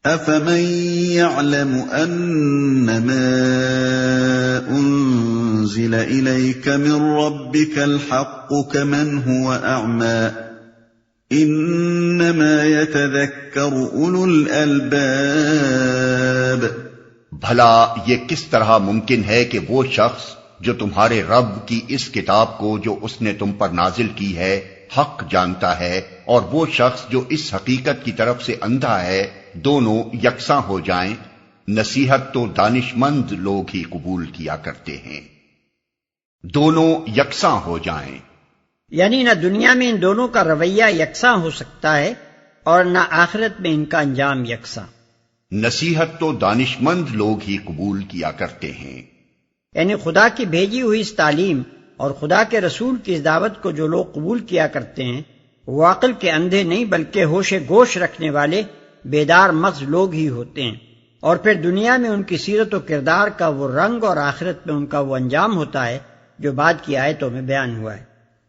أَفَمَن يَعْلَمُ أَنَّمَا أُنزِلَ إِلَيْكَ مِن رَّبِّكَ الْحَقُّ كَمَنْ هُوَ أَعْمَىٰ إِنَّمَا يَتَذَكَّرُ أُولُو الْأَلْبَابِ۔ بھلا یہ کس طرح ممکن ہے کہ وہ شخص جو تمہارے رب کی اس کتاب کو جو اس نے تم پر نازل کی ہے حق جانتا ہے، اور وہ شخص جو اس حقیقت کی طرف سے اندھا ہے، دونوں یکساں ہو جائیں؟ نصیحت تو دانش مند لوگ ہی قبول کیا کرتے ہیں۔ دونوں یکساں ہو جائیں یعنی نہ دنیا میں ان دونوں کا رویہ یکساں ہو سکتا ہے اور نہ آخرت میں ان کا انجام یکساں۔ نصیحت تو دانش مند لوگ ہی قبول کیا کرتے ہیں، یعنی خدا کی بھیجی ہوئی اس تعلیم اور خدا کے رسول کی اس دعوت کو جو لوگ قبول کیا کرتے ہیں وہ عقل کے اندھے نہیں بلکہ ہوش گوش رکھنے والے بیدار مغز لوگ ہی ہوتے ہیں، اور پھر دنیا میں ان کی سیرت و کردار کا وہ رنگ اور آخرت میں ان کا وہ انجام ہوتا ہے جو بعد کی آیتوں میں بیان ہوا ہے۔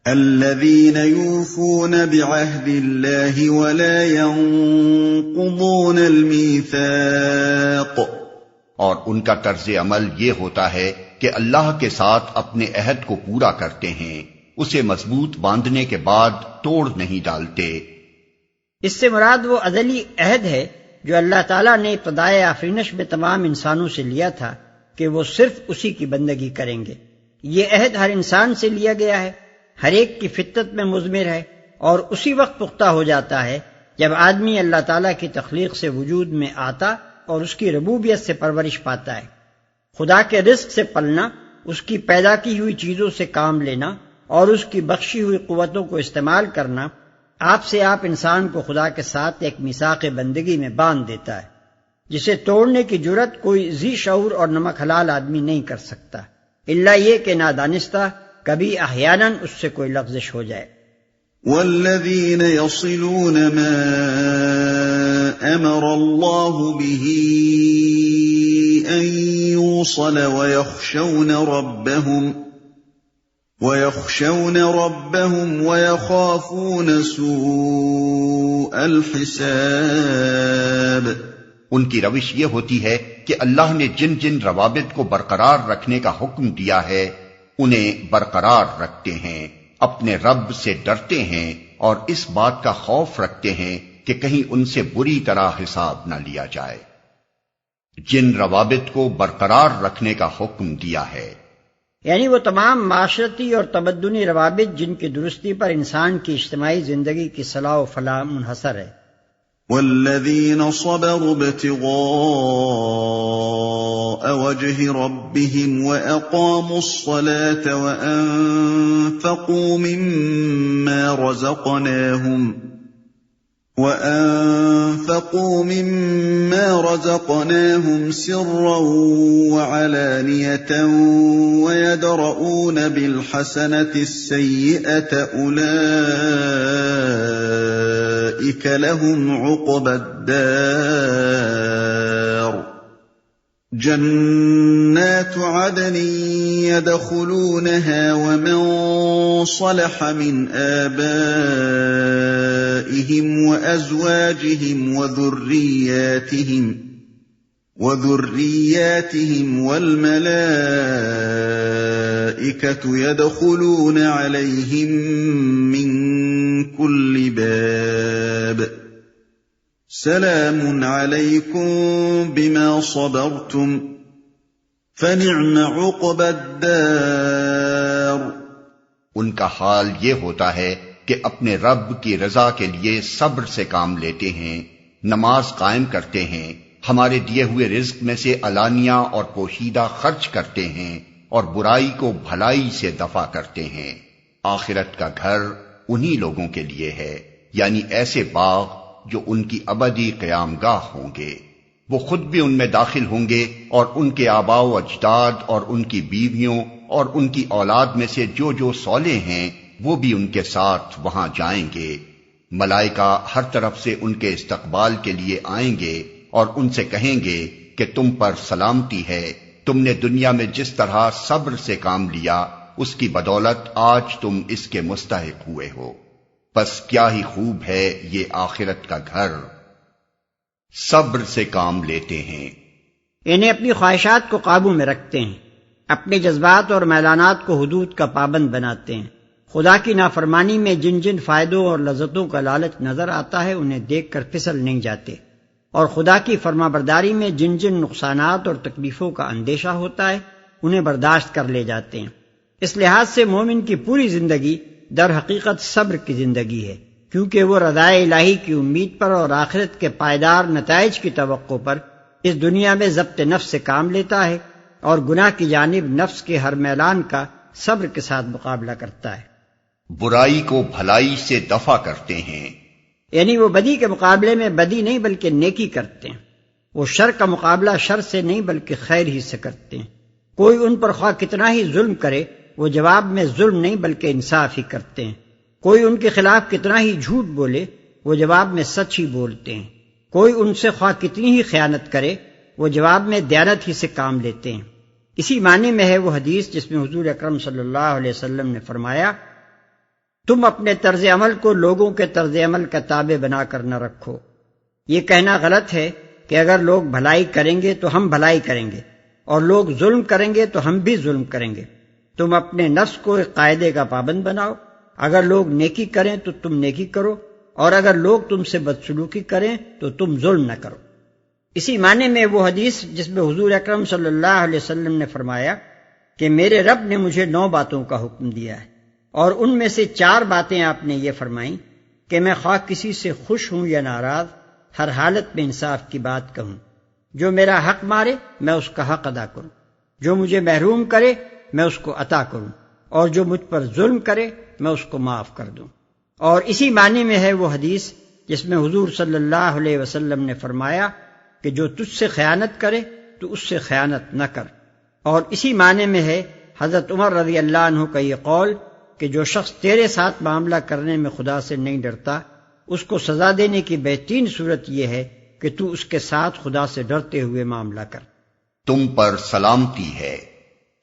الذين يوفون بعهد الله ولا ينقضون الميثاق، اور ان کا طرز عمل یہ ہوتا ہے کہ اللہ کے ساتھ اپنے عہد کو پورا کرتے ہیں، اسے مضبوط باندھنے کے بعد توڑ نہیں ڈالتے۔ اس سے مراد وہ ازلی عہد ہے جو اللہ تعالیٰ نے ابتدائے آفرینش میں تمام انسانوں سے لیا تھا کہ وہ صرف اسی کی بندگی کریں گے۔ یہ عہد ہر انسان سے لیا گیا ہے، ہر ایک کی فطرت میں مضمر ہے، اور اسی وقت پختہ ہو جاتا ہے جب آدمی اللہ تعالیٰ کی تخلیق سے وجود میں آتا اور اس کی ربوبیت سے پرورش پاتا ہے۔ خدا کے رزق سے پلنا، اس کی پیدا کی ہوئی چیزوں سے کام لینا اور اس کی بخشی ہوئی قوتوں کو استعمال کرنا آپ سے آپ انسان کو خدا کے ساتھ ایک میثاق بندگی میں باندھ دیتا ہے، جسے توڑنے کی جرت کوئی ذی شعور اور نمک حلال آدمی نہیں کر سکتا، الا یہ کہ نادانستہ کبھی احیاناً اس سے کوئی لغزش ہو جائے۔ والذین یصلون ما امر اللہ به ان یوصل ويخشون ربهم ويخافون سوء الحساب۔ ان کی روش یہ ہوتی ہے کہ اللہ نے جن جن روابط کو برقرار رکھنے کا حکم دیا ہے انہیں برقرار رکھتے ہیں، اپنے رب سے ڈرتے ہیں اور اس بات کا خوف رکھتے ہیں کہ کہیں ان سے بری طرح حساب نہ لیا جائے۔ جن روابط کو برقرار رکھنے کا حکم دیا ہے یعنی وہ تمام معاشرتی اور تمدنی روابط جن کی درستی پر انسان کی اجتماعی زندگی کی صلاح و فلاح منحصر ہے۔ والذین صبروا ابتغاء وجه ربهم وأقاموا الصلاة وأنفقوا مما رزقناهم سرا وعلانية ويدرؤون بالحسنة السيئة أولئك لهم عقبى الدار جنات عدن يدخلونها ومن صلح من آبائهم وأزواجهم وذرياتهم والملائكة يدخلون عليهم من كل باب سلام عليكم بما صبرتم فنعم عقبى الدار۔ ان کا حال یہ ہوتا ہے کہ اپنے رب کی رضا کے لیے صبر سے کام لیتے ہیں، نماز قائم کرتے ہیں، ہمارے دیے ہوئے رزق میں سے علانیہ اور پوشیدہ خرچ کرتے ہیں اور برائی کو بھلائی سے دفع کرتے ہیں۔ آخرت کا گھر انہی لوگوں کے لیے ہے، یعنی ایسے باغ جو ان کی ابدی قیام گاہ ہوں گے، وہ خود بھی ان میں داخل ہوں گے اور ان کے آباء و اجداد اور ان کی بیویوں اور ان کی اولاد میں سے جو جو صالح ہیں وہ بھی ان کے ساتھ وہاں جائیں گے۔ ملائکہ ہر طرف سے ان کے استقبال کے لیے آئیں گے اور ان سے کہیں گے کہ تم پر سلامتی ہے، تم نے دنیا میں جس طرح صبر سے کام لیا اس کی بدولت آج تم اس کے مستحق ہوئے ہو، پس کیا ہی خوب ہے یہ آخرت کا گھر۔ صبر سے کام لیتے ہیں، انہیں اپنی خواہشات کو قابو میں رکھتے ہیں، اپنے جذبات اور میلانات کو حدود کا پابند بناتے ہیں، خدا کی نافرمانی میں جن جن فائدوں اور لذتوں کا لالچ نظر آتا ہے انہیں دیکھ کر پھسل نہیں جاتے، اور خدا کی فرما برداری میں جن جن نقصانات اور تکلیفوں کا اندیشہ ہوتا ہے انہیں برداشت کر لے جاتے ہیں۔ اس لحاظ سے مومن کی پوری زندگی در حقیقت صبر کی زندگی ہے، کیونکہ وہ رضائے الہی کی امید پر اور آخرت کے پائیدار نتائج کی توقع پر اس دنیا میں ضبط نفس سے کام لیتا ہے اور گناہ کی جانب نفس کے ہر میلان کا صبر کے ساتھ مقابلہ کرتا ہے۔ برائی کو بھلائی سے دفع کرتے ہیں، یعنی وہ بدی کے مقابلے میں بدی نہیں بلکہ نیکی کرتے ہیں، وہ شر کا مقابلہ شر سے نہیں بلکہ خیر ہی سے کرتے ہیں، کوئی ان پر خواہ کتنا ہی ظلم کرے وہ جواب میں ظلم نہیں بلکہ انصاف ہی کرتے ہیں، کوئی ان کے خلاف کتنا ہی جھوٹ بولے وہ جواب میں سچ ہی بولتے ہیں، کوئی ان سے خواہ کتنی ہی خیانت کرے وہ جواب میں دیانت ہی سے کام لیتے ہیں۔ اسی معنی میں ہے وہ حدیث جس میں حضور اکرم صلی اللہ علیہ وسلم نے فرمایا، تم اپنے طرز عمل کو لوگوں کے طرز عمل کا تابع بنا کر نہ رکھو۔ یہ کہنا غلط ہے کہ اگر لوگ بھلائی کریں گے تو ہم بھلائی کریں گے اور لوگ ظلم کریں گے تو ہم بھی ظلم کریں گے۔ تم اپنے نفس کو ایک قاعدے کا پابند بناؤ، اگر لوگ نیکی کریں تو تم نیکی کرو اور اگر لوگ تم سے بدسلوکی کریں تو تم ظلم نہ کرو۔ اسی معنی میں وہ حدیث جس میں حضور اکرم صلی اللہ علیہ وسلم نے فرمایا کہ میرے رب نے مجھے 9 باتوں کا حکم دیا ہے، اور ان میں سے 4 باتیں آپ نے یہ فرمائیں کہ میں خواہ کسی سے خوش ہوں یا ناراض ہر حالت میں انصاف کی بات کہوں، جو میرا حق مارے میں اس کا حق ادا کروں، جو مجھے محروم کرے میں اس کو عطا کروں، اور جو مجھ پر ظلم کرے میں اس کو معاف کر دوں۔ اور اسی معنی میں ہے وہ حدیث جس میں حضور صلی اللہ علیہ وسلم نے فرمایا کہ جو تجھ سے خیانت کرے تو اس سے خیانت نہ کر۔ اور اسی معنی میں ہے حضرت عمر رضی اللہ عنہ کا یہ قول کہ جو شخص تیرے ساتھ معاملہ کرنے میں خدا سے نہیں ڈرتا اس کو سزا دینے کی بہترین صورت یہ ہے کہ تو اس کے ساتھ خدا سے ڈرتے ہوئے معاملہ کر۔ تم پر سلامتی ہے۔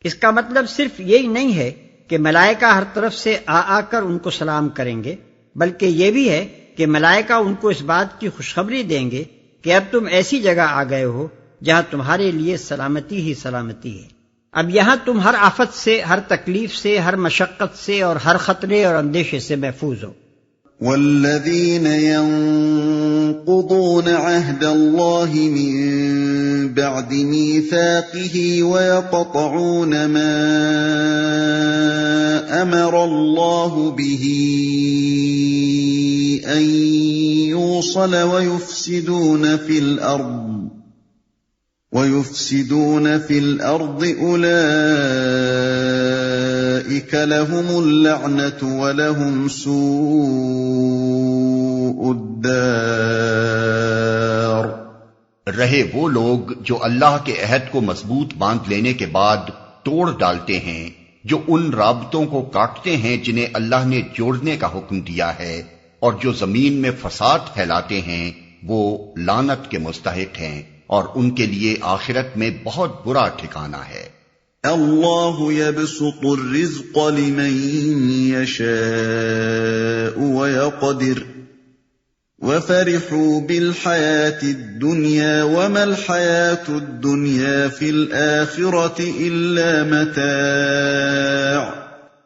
اس کا مطلب صرف یہی نہیں ہے کہ ملائکہ ہر طرف سے آ کر ان کو سلام کریں گے، بلکہ یہ بھی ہے کہ ملائکہ ان کو اس بات کی خوشخبری دیں گے کہ اب تم ایسی جگہ آ گئے ہو جہاں تمہارے لیے سلامتی ہی سلامتی ہے، اب یہاں تم ہر آفت سے، ہر تکلیف سے، ہر مشقت سے اور ہر خطرے اور اندیشے سے محفوظ ہو۔ والذین ينقضون عهد الله من بعد ميثاقه ويقطعون ما أمر الله به أن يوصل ويفسدون في الأرض أولئك لهم اللعنة ولهم سوء الدار۔ رہے وہ لوگ جو اللہ کے عہد کو مضبوط باندھ لینے کے بعد توڑ ڈالتے ہیں، جو ان رابطوں کو کاٹتے ہیں جنہیں اللہ نے جوڑنے کا حکم دیا ہے، اور جو زمین میں فساد پھیلاتے ہیں وہ لعنت کے مستحق ہیں، اور ان کے لیے آخرت میں بہت برا ٹھکانہ ہے۔ اللہ يبسط الرزق لمن يشاء ويقدر وفرحوا بالحياة الدنيا وما الحياة الدنيا في الآخرة إلا متاع۔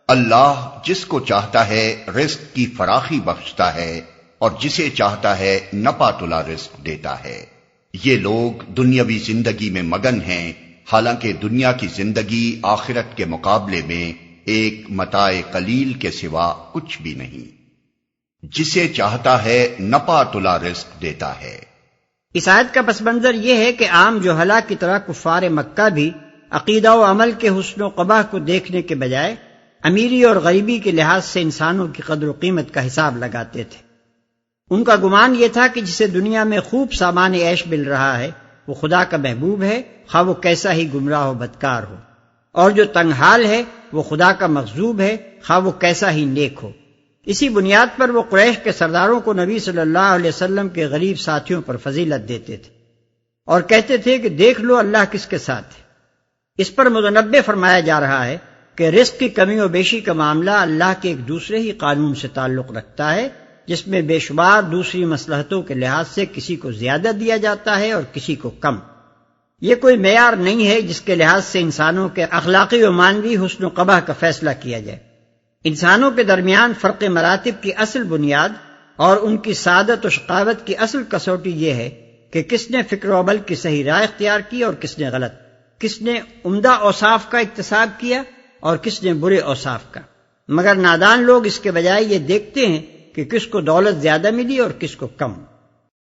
اللہ جس کو چاہتا ہے رزق کی فراخی بخشتا ہے اور جسے چاہتا ہے نپا تلا رزق دیتا ہے۔ یہ لوگ دنیاوی زندگی میں مگن ہیں، حالانکہ دنیا کی زندگی آخرت کے مقابلے میں ایک متاع قلیل کے سوا کچھ بھی نہیں۔ جسے چاہتا ہے نپا تلا رزق دیتا ہے۔ اس آیت کا پس منظر یہ ہے کہ عام جوہلا کی طرح کفار مکہ بھی عقیدہ و عمل کے حسن و قباح کو دیکھنے کے بجائے امیری اور غریبی کے لحاظ سے انسانوں کی قدر و قیمت کا حساب لگاتے تھے۔ ان کا گمان یہ تھا کہ جسے دنیا میں خوب سامان عیش مل رہا ہے وہ خدا کا محبوب ہے، خواہ وہ کیسا ہی گمراہ و بدکار ہو، اور جو تنگ حال ہے وہ خدا کا مغضوب ہے، خواہ وہ کیسا ہی نیک ہو۔ اسی بنیاد پر وہ قریش کے سرداروں کو نبی صلی اللہ علیہ وسلم کے غریب ساتھیوں پر فضیلت دیتے تھے اور کہتے تھے کہ دیکھ لو اللہ کس کے ساتھ ہے۔ اس پر متنبہ فرمایا جا رہا ہے کہ رزق کی کمی و بیشی کا معاملہ اللہ کے ایک دوسرے ہی قانون سے تعلق رکھتا ہے جس میں بے شمار دوسری مصلحتوں کے لحاظ سے کسی کو زیادہ دیا جاتا ہے اور کسی کو کم۔ یہ کوئی معیار نہیں ہے جس کے لحاظ سے انسانوں کے اخلاقی و معنوی حسن و قبح کا فیصلہ کیا جائے۔ انسانوں کے درمیان فرق مراتب کی اصل بنیاد اور ان کی سعادت و شقاوت کی اصل کسوٹی یہ ہے کہ کس نے فکر و عمل کی صحیح راہ اختیار کی اور کس نے غلط، کس نے عمدہ اوصاف کا اکتساب کیا اور کس نے برے اوصاف کا۔ مگر نادان لوگ اس کے بجائے یہ دیکھتے ہیں کہ کس کو دولت زیادہ ملی اور کس کو کم۔